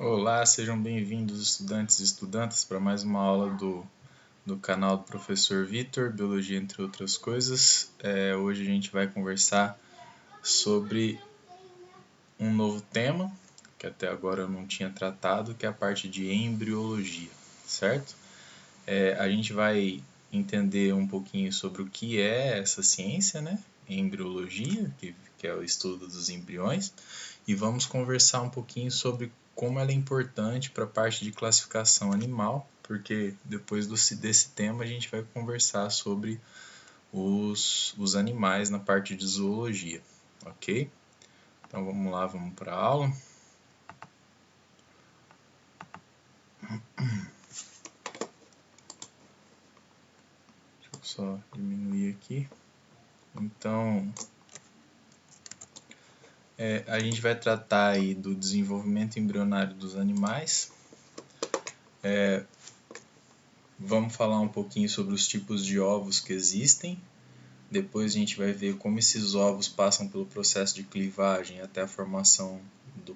Olá, sejam bem-vindos estudantes e estudantas para mais uma aula do canal do Professor Vitor, Biologia entre outras coisas. Hoje a gente vai conversar sobre um novo tema, que até agora eu não tinha tratado, que é a parte de embriologia, certo? A gente vai entender um pouquinho sobre o que é essa ciência, né? Embriologia, que é o estudo dos embriões, e vamos conversar um pouquinho sobre como ela é importante para a parte de classificação animal, porque depois desse tema a gente vai conversar sobre os animais na parte de zoologia, ok? Então vamos lá, vamos para a aula. Deixa eu só diminuir aqui. Então, a gente vai tratar aí do desenvolvimento embrionário dos animais. Vamos falar um pouquinho sobre os tipos de ovos que existem. Depois a gente vai ver como esses ovos passam pelo processo de clivagem até a formação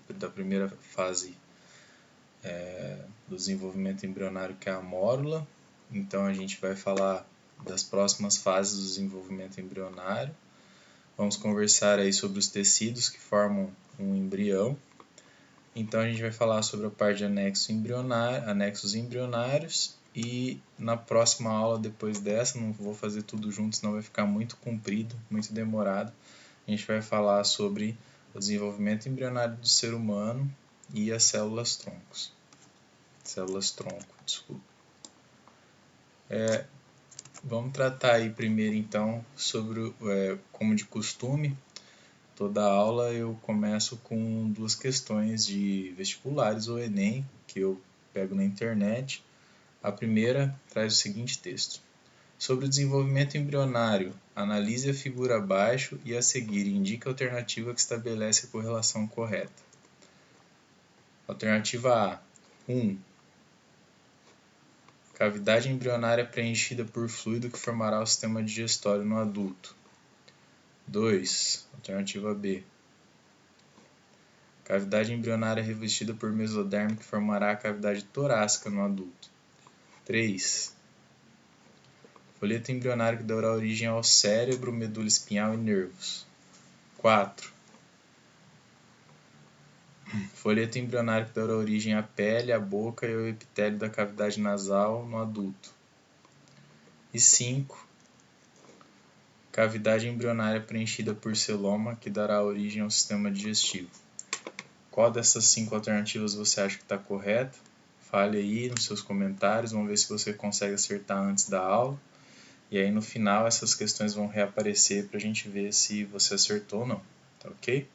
da primeira fase do desenvolvimento embrionário, que é a mórula. Então a gente vai falar das próximas fases do desenvolvimento embrionário. Vamos conversar aí sobre os tecidos que formam um embrião. Então a gente vai falar sobre a parte de anexos embrionários e na próxima aula, depois dessa, não vou fazer tudo junto, senão vai ficar muito comprido, muito demorado. A gente vai falar sobre o desenvolvimento embrionário do ser humano e as células-tronco, desculpa. Vamos tratar aí primeiro então sobre, como de costume, toda aula eu começo com duas questões de vestibulares ou Enem, que eu pego na internet. A primeira traz o seguinte texto: sobre o desenvolvimento embrionário, analise a figura abaixo e a seguir indique a alternativa que estabelece a correlação correta. Alternativa A: 1. Cavidade embrionária preenchida por fluido que formará o sistema digestório no adulto. 2. Alternativa B: cavidade embrionária revestida por mesoderme que formará a cavidade torácica no adulto. 3. Folheto embrionário que dará origem ao cérebro, medula espinhal e nervos. 4. Folheto embrionário que dará origem à pele, à boca e ao epitélio da cavidade nasal no adulto. E 5. Cavidade embrionária preenchida por celoma que dará origem ao sistema digestivo. Qual dessas 5 alternativas você acha que está correta? Fale aí nos seus comentários, vamos ver se você consegue acertar antes da aula. E aí no final essas questões vão reaparecer para a gente ver se você acertou ou não, tá ok?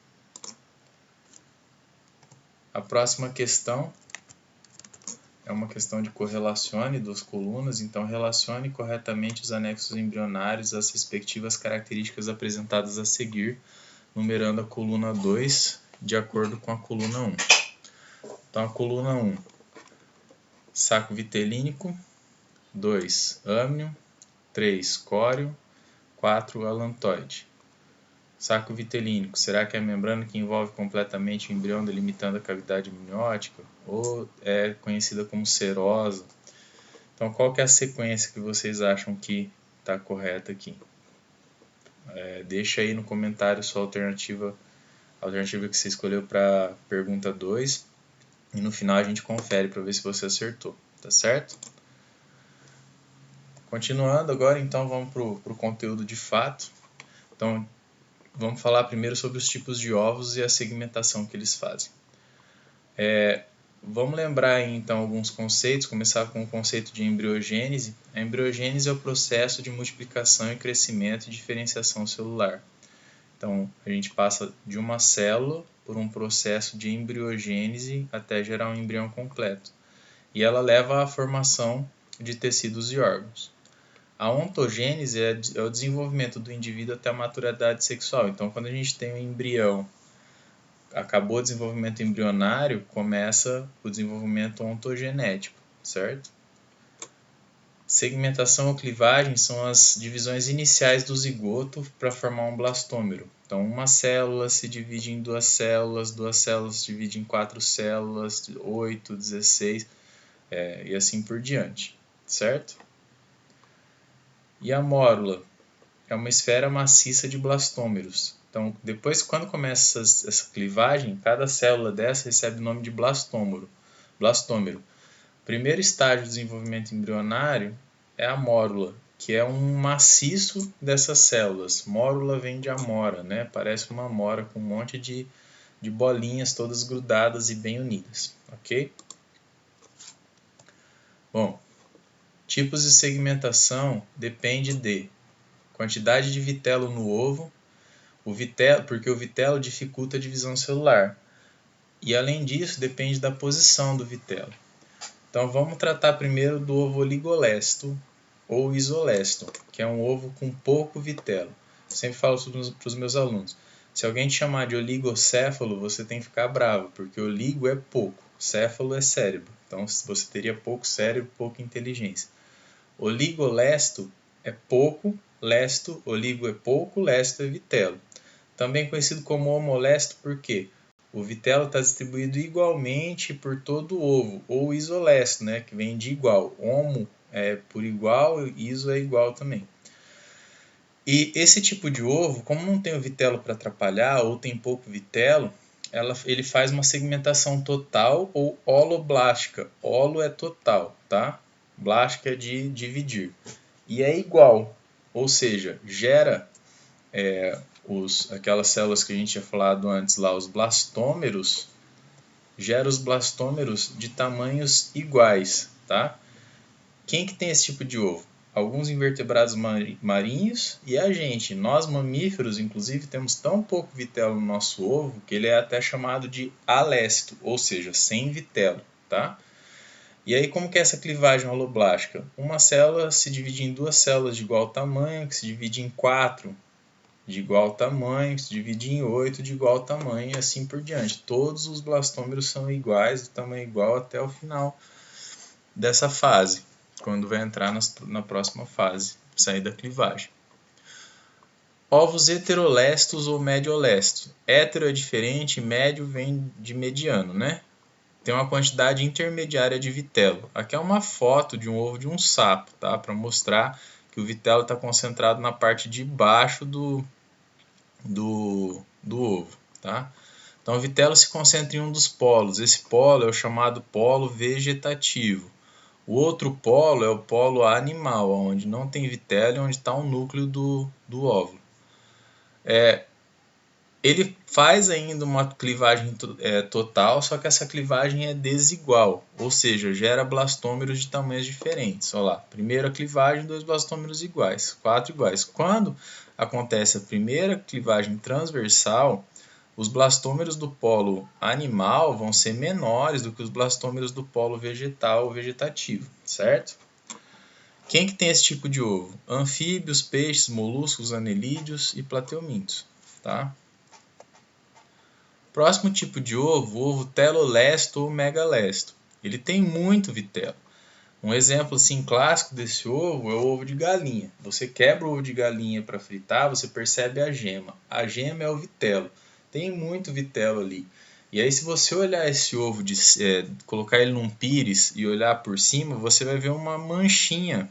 A próxima questão é uma questão de correlacione duas colunas, então relacione corretamente os anexos embrionários às respectivas características apresentadas a seguir, numerando a coluna 2 de acordo com a coluna 1. Então a coluna 1, saco vitelínico, 2, âmnio, 3, córeo, 4, alantoide. Saco vitelínico, será que é a membrana que envolve completamente o embrião delimitando a cavidade amniótica? Ou é conhecida como serosa? Então, qual que é a sequência que vocês acham que está correta aqui? Deixa aí no comentário sua alternativa, a alternativa que você escolheu para a pergunta 2. E no final a gente confere para ver se você acertou, tá certo? Continuando agora, então, vamos para o conteúdo de fato. Então, vamos falar primeiro sobre os tipos de ovos e a segmentação que eles fazem. Vamos lembrar aí, então alguns conceitos, começar com o conceito de embriogênese. A embriogênese é o processo de multiplicação e crescimento e diferenciação celular. Então, a gente passa de uma célula por um processo de embriogênese até gerar um embrião completo. E ela leva à formação de tecidos e órgãos. A ontogênese é o desenvolvimento do indivíduo até a maturidade sexual. Então, quando a gente tem um embrião, acabou o desenvolvimento embrionário, começa o desenvolvimento ontogenético, certo? Segmentação ou clivagem são as divisões iniciais do zigoto para formar um blastômero. Então, uma célula se divide em duas células se dividem em 4 células, 8, 16, e assim por diante, certo? E a mórula é uma esfera maciça de blastômeros. Então, depois, quando começa essa clivagem, cada célula dessa recebe o nome de blastômero. O primeiro estágio do desenvolvimento embrionário é a mórula, que é um maciço dessas células. Mórula vem de amora, né? Parece uma amora com um monte de bolinhas todas grudadas e bem unidas, ok? Bom, tipos de segmentação depende de quantidade de vitelo no ovo, porque o vitelo dificulta a divisão celular. E além disso, depende da posição do vitelo. Então vamos tratar primeiro do ovo oligolesto ou isolesto, que é um ovo com pouco vitelo. Eu sempre falo para os meus alunos, se alguém te chamar de oligocéfalo, você tem que ficar bravo, porque oligo é pouco, céfalo é cérebro. Então você teria pouco cérebro, pouca inteligência. Oligolesto é pouco, lesto, oligo é pouco, lesto é vitelo. Também conhecido como homolesto, por quê? O vitelo está distribuído igualmente por todo o ovo, ou isolesto, né, que vem de igual. Homo é por igual, iso é igual também. E esse tipo de ovo, como não tem o vitelo para atrapalhar, ou tem pouco vitelo, ele faz uma segmentação total ou holoblástica. Holo é total, tá? Blástica é de dividir. E é igual, ou seja, gera aquelas células que a gente tinha falado antes lá, os blastômeros, gera os blastômeros de tamanhos iguais, tá? Quem que tem esse tipo de ovo? Alguns invertebrados marinhos e a gente. Nós mamíferos, inclusive, temos tão pouco vitelo no nosso ovo que ele é até chamado de alesto, ou seja, sem vitelo, tá? E aí como que é essa clivagem holoblástica? Uma célula se divide em duas células de igual tamanho, que se divide em 4 de igual tamanho, se divide em 8 de igual tamanho e assim por diante. Todos os blastômeros são iguais, de tamanho igual até o final dessa fase, quando vai entrar na próxima fase, sair da clivagem. Ovos heterolestos ou mediolestos. Hétero é diferente, médio vem de mediano, né? Tem uma quantidade intermediária de vitelo. Aqui é uma foto de um ovo de um sapo, tá? Para mostrar que o vitelo está concentrado na parte de baixo do ovo, tá? Então o vitelo se concentra em um dos polos. Esse polo é o chamado polo vegetativo. O outro polo é o polo animal, onde não tem vitelo e onde está o núcleo do óvulo. Ele faz ainda uma clivagem total, só que essa clivagem é desigual, ou seja, gera blastômeros de tamanhos diferentes. Olha lá, primeira clivagem, 2 blastômeros iguais, 4 iguais. Quando acontece a primeira clivagem transversal, os blastômeros do polo animal vão ser menores do que os blastômeros do polo vegetal ou vegetativo, certo? Quem que tem esse tipo de ovo? Anfíbios, peixes, moluscos, anelídeos e plateumintos, tá? Próximo tipo de ovo, o ovo telolesto ou megalesto. Ele tem muito vitelo. Um exemplo assim, clássico desse ovo é o ovo de galinha. Você quebra o ovo de galinha para fritar, você percebe a gema. A gema é o vitelo. Tem muito vitelo ali. E aí se você olhar esse ovo, colocar ele num pires e olhar por cima, você vai ver uma manchinha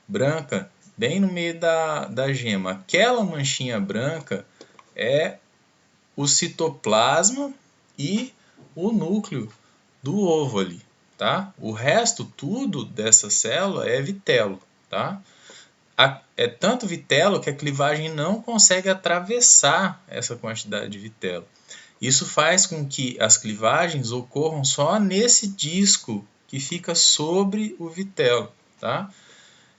branca bem no meio da gema. Aquela manchinha branca é o citoplasma e o núcleo do ovo ali, tá? O resto tudo dessa célula é vitelo, tá? É tanto vitelo que a clivagem não consegue atravessar essa quantidade de vitelo. Isso faz com que as clivagens ocorram só nesse disco que fica sobre o vitelo, tá?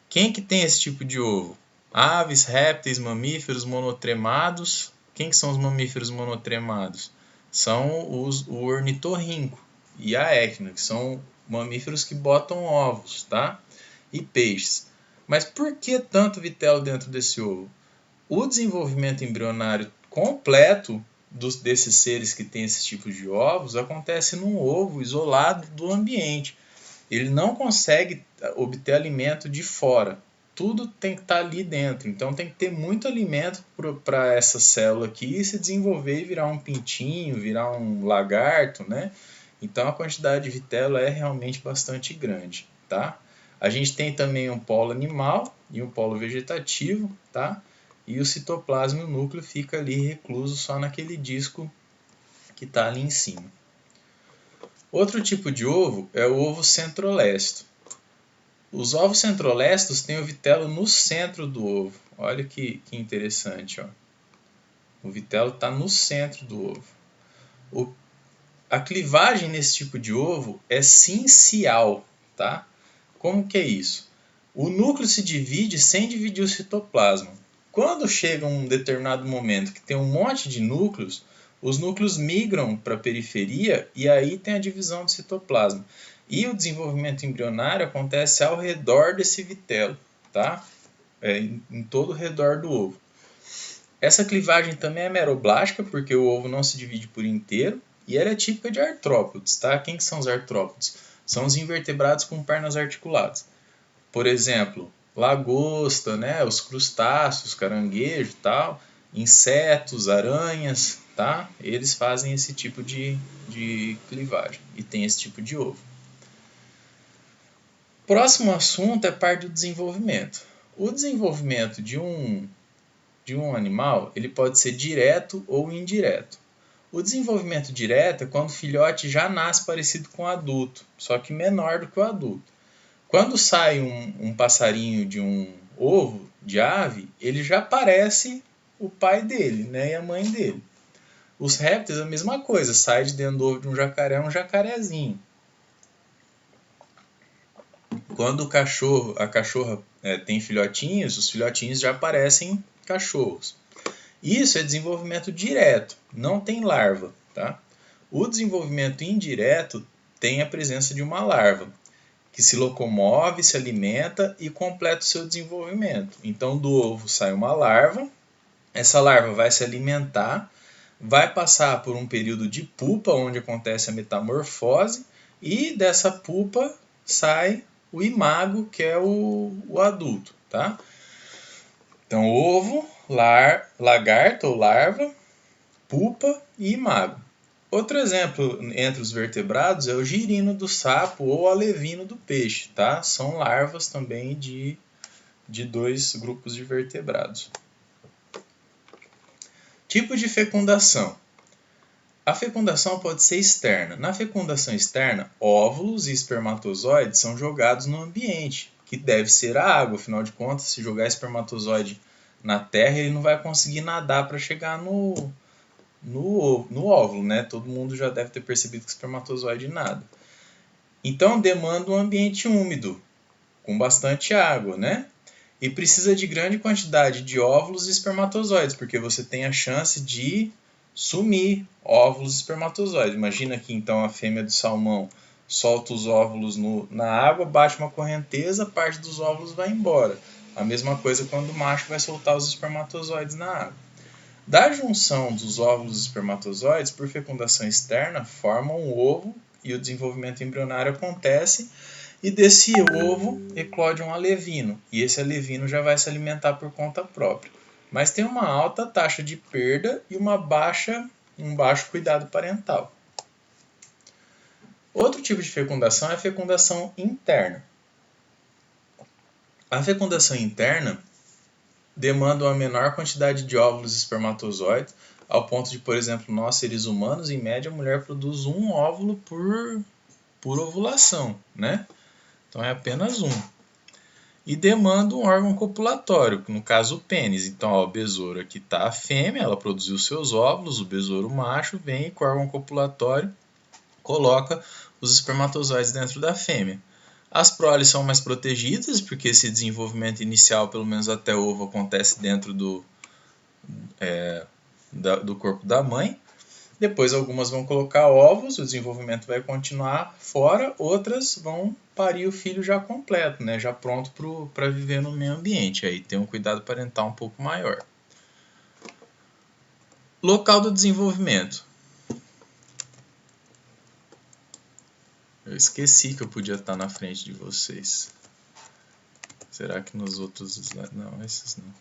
Quem que tem esse tipo de ovo? Aves, répteis, mamíferos monotremados. Quem que são os mamíferos monotremados? São o ornitorrinco e a équina, que são mamíferos que botam ovos, tá? E peixes. Mas por que tanto vitelo dentro desse ovo? O desenvolvimento embrionário completo desses seres que têm esse tipo de ovos acontece num ovo isolado do ambiente. ele não consegue obter alimento de fora. Tudo tem que estar ali dentro. Então tem que ter muito alimento para essa célula aqui se desenvolver e virar um pintinho, virar um lagarto, né? Então a quantidade de vitelo é realmente bastante grande, tá? A gente tem também um polo animal e um polo vegetativo, tá? E o citoplasma e o núcleo fica ali recluso só naquele disco que está ali em cima. Outro tipo de ovo é o ovo centrolesto. Os ovos centrolestos têm o vitelo no centro do ovo. Olha que interessante, ó. O vitelo está no centro do ovo. A clivagem nesse tipo de ovo é sincial, tá? Como que é isso? O núcleo se divide sem dividir o citoplasma. Quando chega um determinado momento que tem um monte de núcleos, os núcleos migram para a periferia e aí tem a divisão do citoplasma. E o desenvolvimento embrionário acontece ao redor desse vitelo, tá? Em todo o redor do ovo. Essa clivagem também é meroblástica, porque o ovo não se divide por inteiro, e ela é típica de artrópodes, tá? Quem que são os artrópodes? São os invertebrados com pernas articuladas. Por exemplo, lagosta, né? Os crustáceos, caranguejo e tal, insetos, aranhas, tá? Eles fazem esse tipo de clivagem e tem esse tipo de ovo. Próximo assunto é parte do desenvolvimento. O desenvolvimento de um animal ele pode ser direto ou indireto. O desenvolvimento direto é quando o filhote já nasce parecido com o adulto, só que menor do que o adulto. Quando sai um passarinho de um ovo de ave, ele já parece o pai dele, né, e a mãe dele. Os répteis a mesma coisa, sai de dentro do ovo de um jacarezinho. Quando a cachorra tem filhotinhos, os filhotinhos já parecem cachorros. Isso é desenvolvimento direto, não tem larva, tá? O desenvolvimento indireto tem a presença de uma larva, que se locomove, se alimenta e completa o seu desenvolvimento. Então, do ovo sai uma larva, essa larva vai se alimentar, vai passar por um período de pupa, onde acontece a metamorfose, e dessa pupa sai o imago, que é o adulto, tá? Então, ovo, lagarto ou larva, pupa e imago. Outro exemplo entre os vertebrados é o girino do sapo ou o alevino do peixe, tá? São larvas também de dois grupos de vertebrados. Tipo de fecundação. A fecundação pode ser externa. Na fecundação externa, óvulos e espermatozoides são jogados no ambiente, que deve ser a água. Afinal de contas, se jogar espermatozoide na terra, ele não vai conseguir nadar para chegar no óvulo, né? Todo mundo já deve ter percebido que espermatozoide nada. Então demanda um ambiente úmido, com bastante água, né? E precisa de grande quantidade de óvulos e espermatozoides, porque você tem a chance de sumir óvulos e espermatozoides. Imagina que então a fêmea do salmão solta os óvulos na água, bate uma correnteza, parte dos óvulos vai embora. A mesma coisa quando o macho vai soltar os espermatozoides na água. Da junção dos óvulos e espermatozoides por fecundação externa, formam um ovo e o desenvolvimento embrionário acontece, e desse ovo eclode um alevino, e esse alevino já vai se alimentar por conta própria. Mas tem uma alta taxa de perda e um baixo cuidado parental. Outro tipo de fecundação é a fecundação interna. A fecundação interna demanda uma menor quantidade de óvulos e espermatozoides, ao ponto de, por exemplo, nós seres humanos, em média, a mulher produz um óvulo por ovulação, né? Então é apenas um. E demanda um órgão copulatório, no caso o pênis. Então, ó, o besouro aqui está a fêmea, ela produziu seus óvulos, o besouro macho vem com o órgão copulatório, coloca os espermatozoides dentro da fêmea. As proles são mais protegidas, porque esse desenvolvimento inicial, pelo menos até o ovo, acontece dentro do corpo da mãe. Depois algumas vão colocar ovos, o desenvolvimento vai continuar fora, outras vão parir o filho já completo, né? Já pronto para viver no meio ambiente. Aí tem um cuidado parental um pouco maior. Local do desenvolvimento. Eu esqueci que eu podia estar na frente de vocês. Será que nos outros slides? Não, esses não.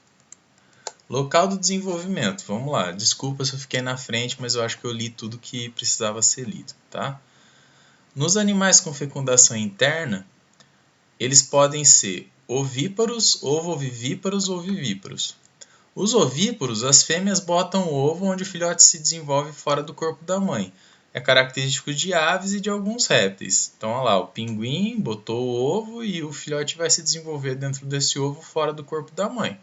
Local do desenvolvimento. Vamos lá. Desculpa se eu fiquei na frente, mas eu acho que eu li tudo que precisava ser lido, tá? Nos animais com fecundação interna, eles podem ser ovíparos, ovovivíparos ou vivíparos. Os ovíparos, as fêmeas botam o ovo onde o filhote se desenvolve fora do corpo da mãe. É característico de aves e de alguns répteis. Então, olha lá, o pinguim botou o ovo e o filhote vai se desenvolver dentro desse ovo fora do corpo da mãe.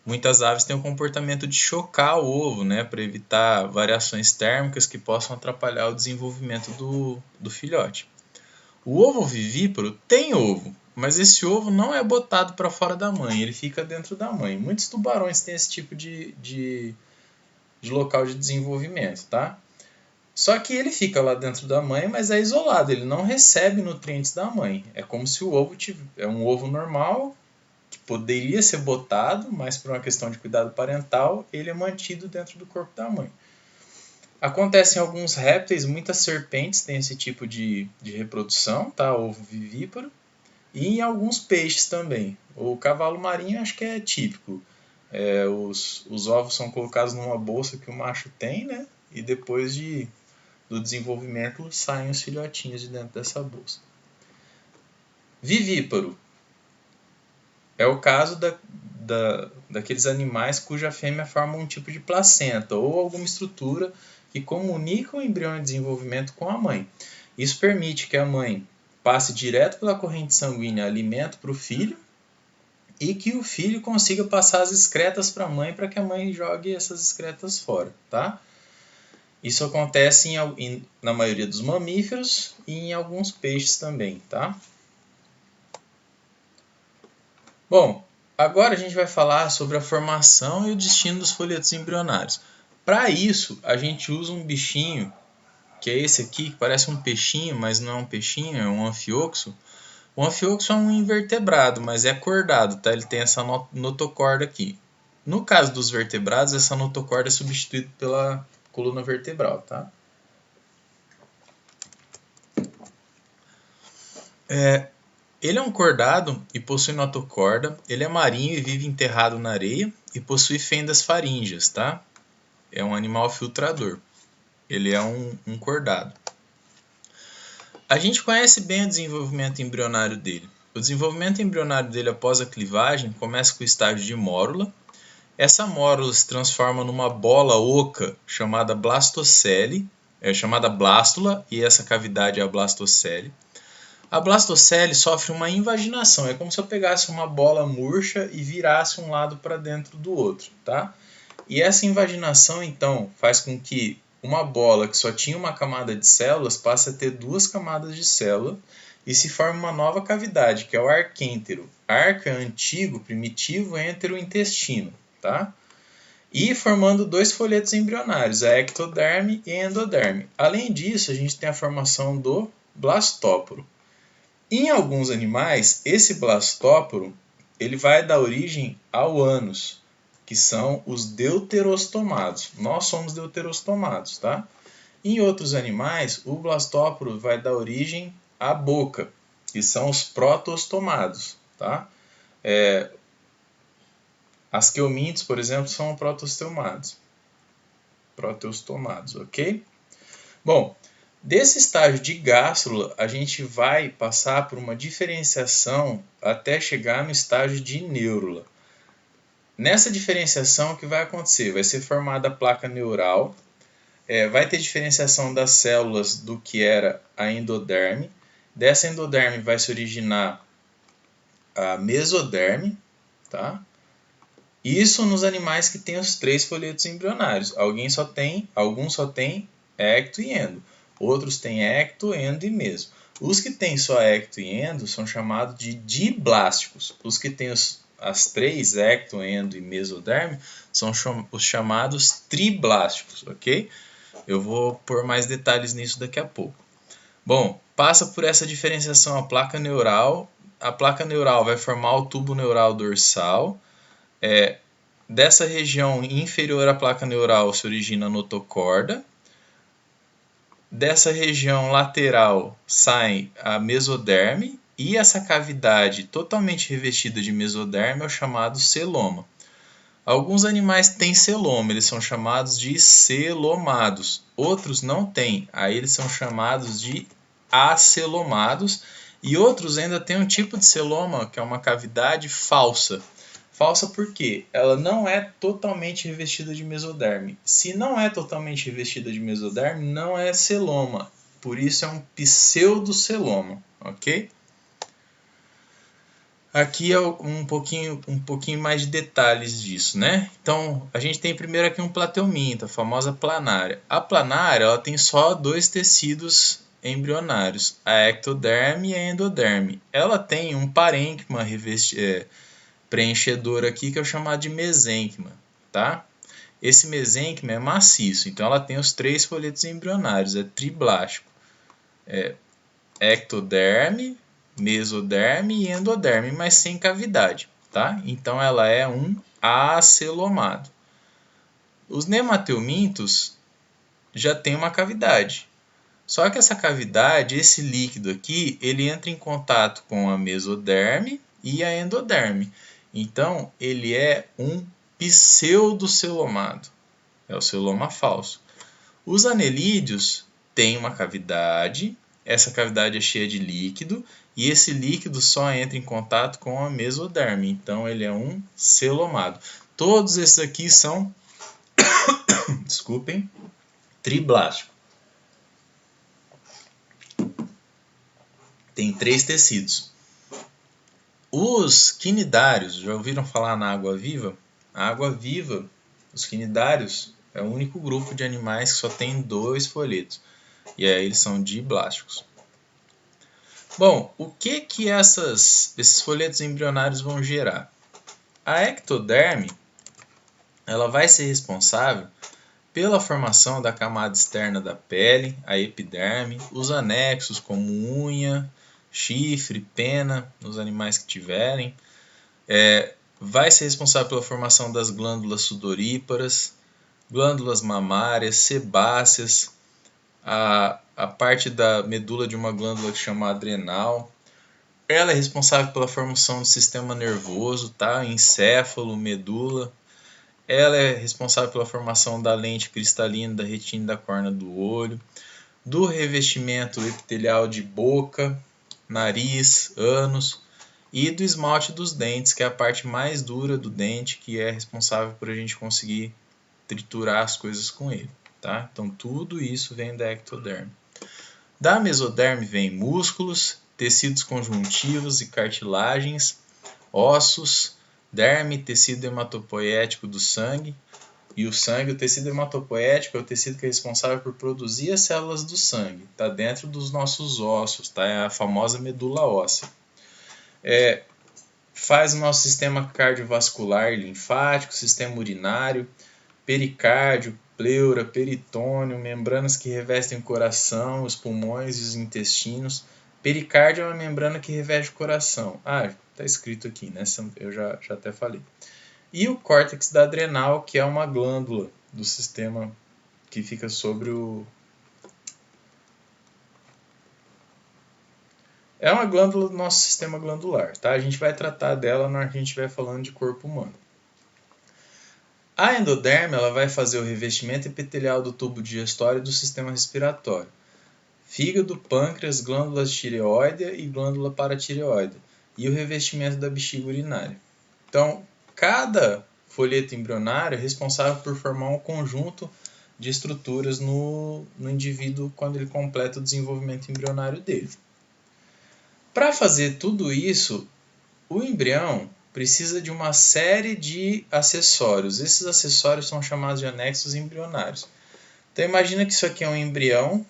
Muitas aves têm o comportamento de chocar o ovo, né, para evitar variações térmicas que possam atrapalhar o desenvolvimento do filhote. O ovo vivíparo tem ovo, mas esse ovo não é botado para fora da mãe, ele fica dentro da mãe. Muitos tubarões têm esse tipo de local de desenvolvimento, tá? Só que ele fica lá dentro da mãe, mas é isolado, ele não recebe nutrientes da mãe. É como se o ovo é um ovo normal, que poderia ser botado, mas por uma questão de cuidado parental, ele é mantido dentro do corpo da mãe. Acontece em alguns répteis, muitas serpentes têm esse tipo de reprodução, tá? Ovo vivíparo. E em alguns peixes também. O cavalo marinho acho que é típico. Os ovos são colocados numa bolsa que o macho tem, né? E depois do desenvolvimento saem os filhotinhos de dentro dessa bolsa. Vivíparo. É o caso daqueles animais cuja fêmea forma um tipo de placenta ou alguma estrutura que comunica o embrião em desenvolvimento com a mãe. Isso permite que a mãe passe direto pela corrente sanguínea alimento para o filho e que o filho consiga passar as excretas para a mãe para que a mãe jogue essas excretas fora, tá? Isso acontece na maioria dos mamíferos e em alguns peixes também, tá? Bom, agora a gente vai falar sobre a formação e o destino dos folhetos embrionários. Para isso, a gente usa um bichinho, que é esse aqui, que parece um peixinho, mas não é um peixinho, é um anfioxo. O anfioxo é um invertebrado, mas é cordado, tá? Ele tem essa notocorda aqui. No caso dos vertebrados, essa notocorda é substituída pela coluna vertebral, tá? Ele é um cordado e possui notocorda, ele é marinho e vive enterrado na areia e possui fendas faríngeas, tá? É um animal filtrador. Ele é um cordado. A gente conhece bem o desenvolvimento embrionário dele. O desenvolvimento embrionário dele após a clivagem começa com o estágio de mórula. Essa mórula se transforma numa bola oca chamada blastocele, chamada blástula, e essa cavidade é a blastocele. A blastocele sofre uma invaginação, é como se eu pegasse uma bola murcha e virasse um lado para dentro do outro, tá? E essa invaginação, então, faz com que uma bola que só tinha uma camada de células passe a ter duas camadas de célula e se forma uma nova cavidade, que é o arquêntero. Arco é antigo, primitivo, êntero, intestino, tá? E formando dois folhetos embrionários, a ectoderme e a endoderme. Além disso, a gente tem a formação do blastóporo. Em alguns animais, esse blastóporo ele vai dar origem ao ânus, que são os deuterostomados. Nós somos deuterostomados, tá? Em outros animais, o blastóporo vai dar origem à boca, que são os protostomados, tá? As quelmintes, por exemplo, são protostomados, ok? Bom, desse estágio de gástrula, a gente vai passar por uma diferenciação até chegar no estágio de neurula. Nessa diferenciação, o que vai acontecer? Vai ser formada a placa neural, vai ter diferenciação das células do que era a endoderme. Dessa endoderme vai se originar a mesoderme, tá? Isso nos animais que têm os três folhetos embrionários. Alguns só têm ecto e endo. Outros têm ecto, endo e meso. Os que têm só ecto e endo são chamados de diblásticos. Os que têm as três, ecto, endo e mesoderme, são os chamados triblásticos, ok? Eu vou pôr mais detalhes nisso daqui a pouco. Bom, passa por essa diferenciação a placa neural. A placa neural vai formar o tubo neural dorsal. Dessa região inferior à placa neural se origina a notocorda. dessa região lateral sai a mesoderme, e essa cavidade totalmente revestida de mesoderme é o chamado celoma. Alguns animais têm celoma, eles são chamados de celomados. Outros não têm, aí eles são chamados de acelomados. E outros ainda têm um tipo de celoma, que é uma cavidade falsa. Falsa por quê? Ela não é totalmente revestida de mesoderme. Se não é totalmente revestida de mesoderme, não é celoma. Por isso é um pseudoceloma, ok? Aqui é um pouquinho mais de detalhes disso, né? Então, a gente tem primeiro aqui um plateuminto, a famosa planária. A planária, ela tem só dois tecidos embrionários, a ectoderme e a endoderme. Ela tem um parênquima preenchedor aqui que é o chamado de mesênquima, tá? Esse mesênquima é maciço, então ela tem os 3 folhetos embrionários, é triblástico. Ectoderme, mesoderme e endoderme, mas sem cavidade, tá? Então ela é um acelomado. Os nemateumintos já tem uma cavidade. Só que essa cavidade, esse líquido aqui, ele entra em contato com a mesoderme e a endoderme. Então, ele é um pseudocelomado. É o celoma falso. Os anelídeos têm uma cavidade, essa cavidade é cheia de líquido, e esse líquido só entra em contato com a mesoderme. Então, ele é um celomado. Todos esses aqui são, desculpem, triblásticos. Tem 3 tecidos. Os quinidários, já ouviram falar na água-viva? A água-viva, os quinidários, é o único grupo de animais que só tem 2 folhetos. E aí eles são diblásticos. Bom, o que esses folhetos embrionários vão gerar? A ectoderme, ela vai ser responsável pela formação da camada externa da pele, a epiderme, os anexos como unha, chifre, pena, nos animais que tiverem. Vai ser responsável pela formação das glândulas sudoríparas, glândulas mamárias, sebáceas, a parte da medula de uma glândula que chama adrenal. Ela é responsável pela formação do sistema nervoso, tá? Encéfalo, medula. Ela é responsável pela formação da lente cristalina, da retina e da córnea do olho, do revestimento epitelial de boca, nariz, ânus e do esmalte dos dentes, que é a parte mais dura do dente, que é responsável por a gente conseguir triturar as coisas com ele, tá? Então tudo isso vem da ectoderme. Da mesoderme vem músculos, tecidos conjuntivos e cartilagens, ossos, derme, tecido hematopoético do sangue. E o sangue, o tecido hematopoético é o tecido que é responsável por produzir as células do sangue. Está dentro dos nossos ossos, tá? É a famosa medula óssea. Faz o nosso sistema cardiovascular e linfático, sistema urinário, pericárdio, pleura, peritônio, membranas que revestem o coração, os pulmões e os intestinos. Pericárdio é uma membrana que reveste o coração. Está escrito aqui, né? Eu já até falei. E o córtex da adrenal, que é uma glândula do sistema que fica sobre o... É uma glândula do nosso sistema glandular, tá? A gente vai tratar dela na hora que a gente estiver falando de corpo humano. A endoderme, ela vai fazer o revestimento epitelial do tubo digestório e do sistema respiratório. Fígado, pâncreas, glândulas tireoide e glândula paratireoide. E o revestimento da bexiga urinária. Então, cada folheto embrionário é responsável por formar um conjunto de estruturas no indivíduo quando ele completa o desenvolvimento embrionário dele. Para fazer tudo isso, o embrião precisa de uma série de acessórios. Esses acessórios são chamados de anexos embrionários. Então imagina que isso aqui é um embrião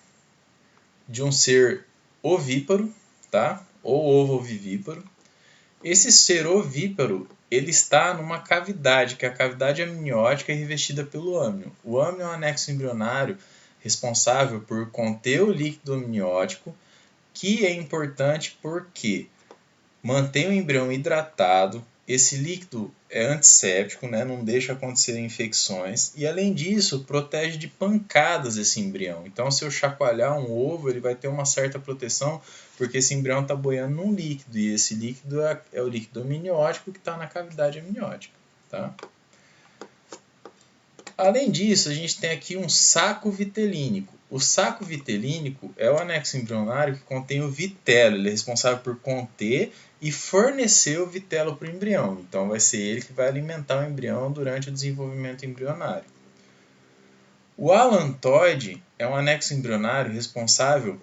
de um ser ovíparo, tá? Ou ovovivíparo. Esse ser ovíparo, ele está numa cavidade, que é a cavidade amniótica revestida pelo âmnio. O âmnio é um anexo embrionário responsável por conter o líquido amniótico, que é importante porque mantém o embrião hidratado, esse líquido é antisséptico, né? Não deixa acontecer infecções. E além disso, protege de pancadas esse embrião. Então, se eu chacoalhar um ovo, ele vai ter uma certa proteção, porque esse embrião está boiando num líquido. E esse líquido é o líquido amniótico que está na cavidade amniótica. Tá? Além disso, a gente tem aqui um saco vitelínico. O saco vitelínico é o anexo embrionário que contém o vitelo. Ele é responsável por conter e fornecer o vitelo para o embrião. Então, vai ser ele que vai alimentar o embrião durante o desenvolvimento embrionário. O alantoide é um anexo embrionário responsável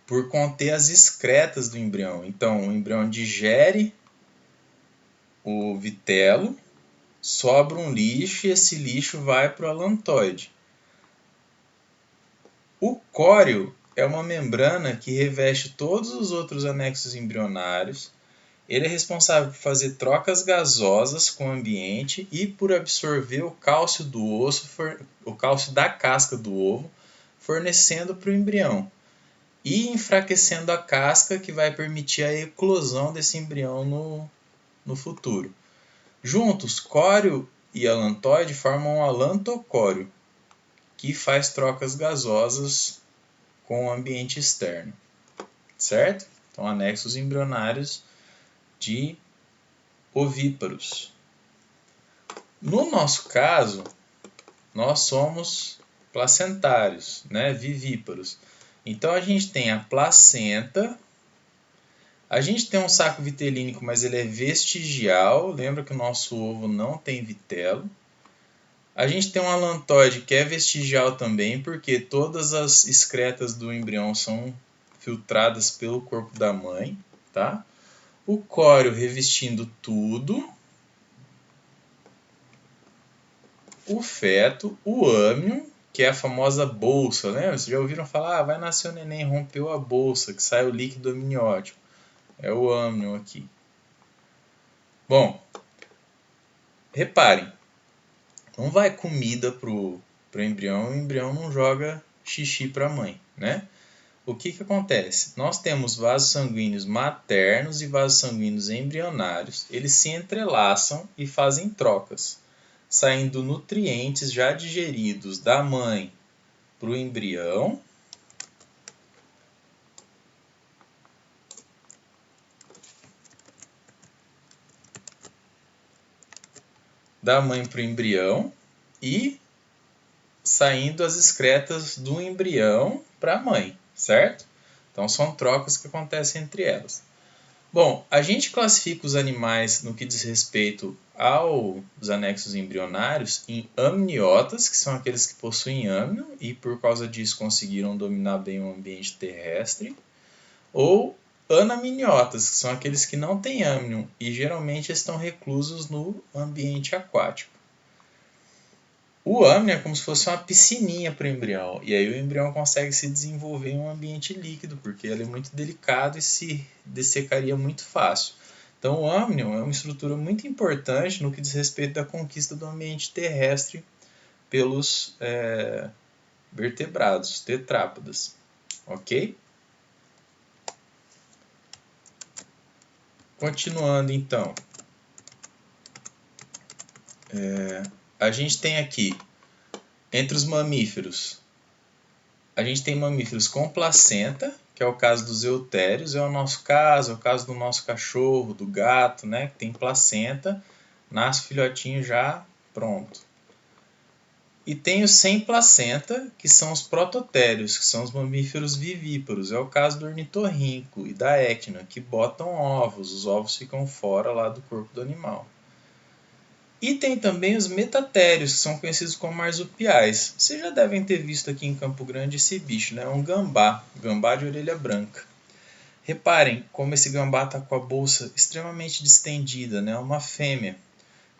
por conter as excretas do embrião. Então, o embrião digere o vitelo, sobra um lixo e esse lixo vai para o alantoide. O córeo é uma membrana que reveste todos os outros anexos embrionários. Ele é responsável por fazer trocas gasosas com o ambiente e por absorver o cálcio do osso, o cálcio da casca do ovo, fornecendo para o embrião e enfraquecendo a casca, que vai permitir a eclosão desse embrião no futuro. Juntos, córeo e alantoide formam um alantocóreo, que faz trocas gasosas com o ambiente externo, certo? Então, anexos embrionários de ovíparos. No nosso caso, nós somos placentários, né? Vivíparos. Então, a gente tem a placenta, a gente tem um saco vitelínico, mas ele é vestigial. Lembra que o nosso ovo não tem vitelo. A gente tem um alantoide que é vestigial também, porque todas as excretas do embrião são filtradas pelo corpo da mãe, tá? O córeo revestindo tudo. O feto, o âmnion, que é a famosa bolsa, né? Vocês já ouviram falar, vai nascer o neném, rompeu a bolsa, que sai o líquido amniótico. É o âmnion aqui. Bom, reparem, não vai comida pro embrião, o embrião não joga xixi para a mãe, né? O que acontece? Nós temos vasos sanguíneos maternos e vasos sanguíneos embrionários. Eles se entrelaçam e fazem trocas, saindo nutrientes já digeridos da mãe para o embrião. Da mãe para o embrião e saindo as excretas do embrião para a mãe, certo? Então são trocas que acontecem entre elas. Bom, a gente classifica os animais no que diz respeito aos anexos embrionários em amniotas, que são aqueles que possuem âmnion e por causa disso conseguiram dominar bem o ambiente terrestre, ou anaminiotas, que são aqueles que não têm âmnion e geralmente estão reclusos no ambiente aquático. O âmnion é como se fosse uma piscininha para o embrião, e aí o embrião consegue se desenvolver em um ambiente líquido, porque ele é muito delicado e se dessecaria muito fácil. Então o âmnion é uma estrutura muito importante no que diz respeito da conquista do ambiente terrestre pelos vertebrados, tetrápodas. Ok? Continuando então, a gente tem aqui, entre os mamíferos, a gente tem mamíferos com placenta, que é o caso dos eutérios, é o nosso caso, é o caso do nosso cachorro, do gato, né, que tem placenta, nasce o filhotinho já pronto. E tem os sem placenta, que são os prototérios, que são os mamíferos vivíparos. É o caso do ornitorrinco e da équina, que botam ovos. Os ovos ficam fora lá do corpo do animal. E tem também os metatérios, que são conhecidos como marsupiais. Vocês já devem ter visto aqui em Campo Grande esse bicho, né? É um gambá de orelha branca. Reparem como esse gambá está com a bolsa extremamente distendida, né? Uma fêmea.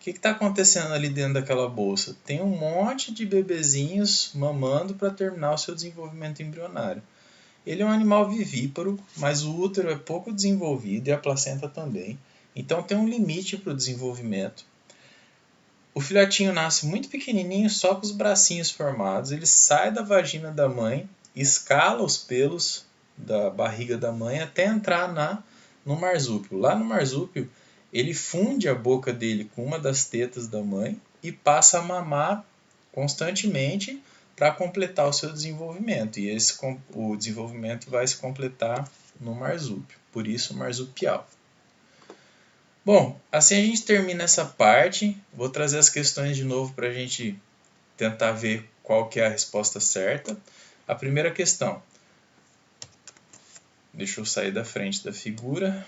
O que está acontecendo ali dentro daquela bolsa? Tem um monte de bebezinhos mamando para terminar o seu desenvolvimento embrionário. Ele é um animal vivíparo, mas o útero é pouco desenvolvido e a placenta também. Então tem um limite para o desenvolvimento. O filhotinho nasce muito pequenininho, só com os bracinhos formados. Ele sai da vagina da mãe, escala os pelos da barriga da mãe até entrar no marsúpio. Lá no marsúpio ele funde a boca dele com uma das tetas da mãe e passa a mamar constantemente para completar o seu desenvolvimento. E o desenvolvimento vai se completar no marsúpio, por isso marsupial. Bom, assim a gente termina essa parte. Vou trazer as questões de novo para a gente tentar ver qual que é a resposta certa. A primeira questão. Deixa eu sair da frente da figura.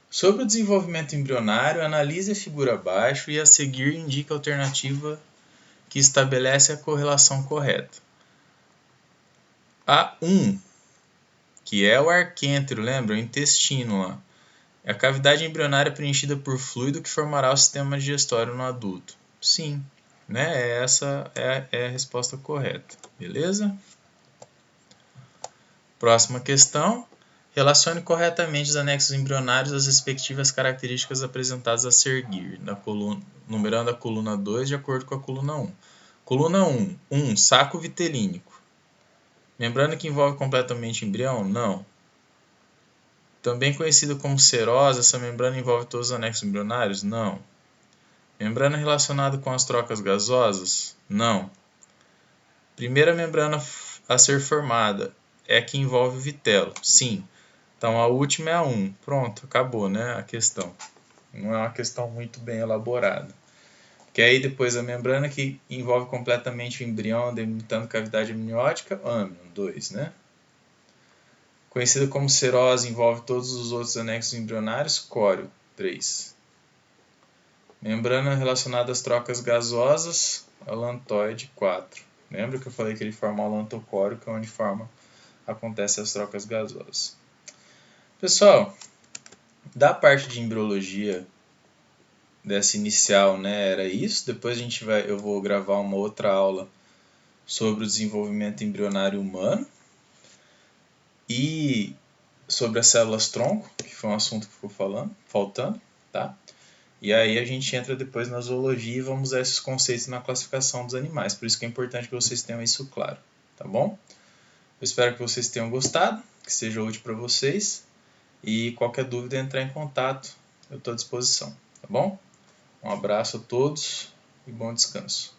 Sobre o desenvolvimento embrionário, analise a figura abaixo e a seguir indique a alternativa que estabelece a correlação correta. A 1, que é o arquêntero, lembra? O intestino lá. É a cavidade embrionária preenchida por fluido que formará o sistema digestório no adulto. Sim, né? Essa é a resposta correta. Beleza? Próxima questão. Relacione corretamente os anexos embrionários às respectivas características apresentadas a seguir, numerando a coluna 2 de acordo com a coluna 1. Coluna 1, saco vitelínico. Membrana que envolve completamente o embrião? Não. Também conhecida como serosa, essa membrana envolve todos os anexos embrionários? Não. Membrana relacionada com as trocas gasosas? Não. Primeira membrana a ser formada é a que envolve o vitelo? Sim. Então a última é a 1. Pronto, acabou, né, a questão. Não é uma questão muito bem elaborada. Que aí depois a membrana que envolve completamente o embrião, delimitando cavidade amniótica, âmnion, 2, né? Conhecida como serose, envolve todos os outros anexos embrionários, córeo, 3. Membrana relacionada às trocas gasosas, alantoide, 4. Lembra que eu falei que ele forma o alantocóreo, que é onde acontecem as trocas gasosas. Pessoal, da parte de embriologia dessa inicial, né, era isso. Depois eu vou gravar uma outra aula sobre o desenvolvimento embrionário humano e sobre as células-tronco, que foi um assunto que ficou faltando, tá? E aí a gente entra depois na zoologia e vamos usar esses conceitos na classificação dos animais. Por isso que é importante que vocês tenham isso claro, tá bom? Eu espero que vocês tenham gostado, que seja útil para vocês. E qualquer dúvida, entrar em contato, eu estou à disposição, tá bom? Um abraço a todos e bom descanso.